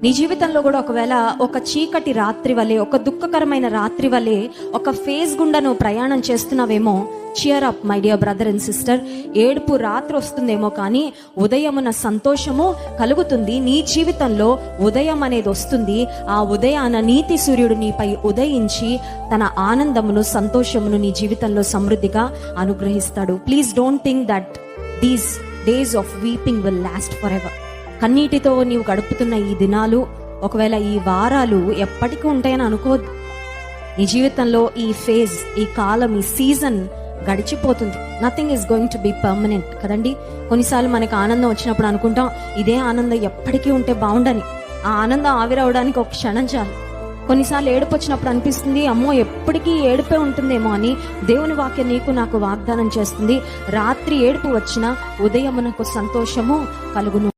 నీ జీవితంలో కూడా ఒకవేళ ఒక చీకటి రాత్రి వలె, ఒక దుఃఖకరమైన రాత్రి వలె ఒక ఫేజ్ గుండా నువ్వు ప్రయాణం చేస్తున్నావేమో, cheer up my dear brother and sister. ఏడుపు రాత్రి వస్తుందేమో కానీ ఉదయమున సంతోషము కలుగుతుంది. నీ జీవితంలో ఉదయం అనేది వస్తుంది. ఆ ఉదయాన నీతి సూర్యుడు నీపై ఉదయించి తన ఆనందమును, సంతోషమును నీ జీవితంలో సమృద్ధిగా అనుగ్రహిస్తాడు. Please don't think that these days of weeping will last for ever. కన్నీటితో నీవు గడుపుతున్న ఈ దినాలు, ఒకవేళ ఈ వారాలు ఎప్పటికీ ఉంటాయని అనుకోవద్దు. నీ జీవితంలో ఈ ఫేజ్, ఈ కాలం, ఈ సీజన్ గడిచిపోతుంది. Nothing is going to be permanent కదండి. కొన్నిసార్లు మనకి ఆనందం వచ్చినప్పుడు అనుకుంటాం, ఇదే ఆనందం ఎప్పటికీ ఉంటే బాగుండని. ఆ ఆనందం ఆవిరవడానికి ఒక క్షణం చాలు. కొన్నిసార్లు ఏడుపు వచ్చినప్పుడు అనిపిస్తుంది, అమ్మో ఎప్పటికీ ఏడుపే ఉంటుందేమో అని. దేవుని వాక్యం నీకు నాకు వాగ్దానం చేస్తుంది, రాత్రి ఏడుపు వచ్చినా ఉదయమునకు సంతోషము కలుగును.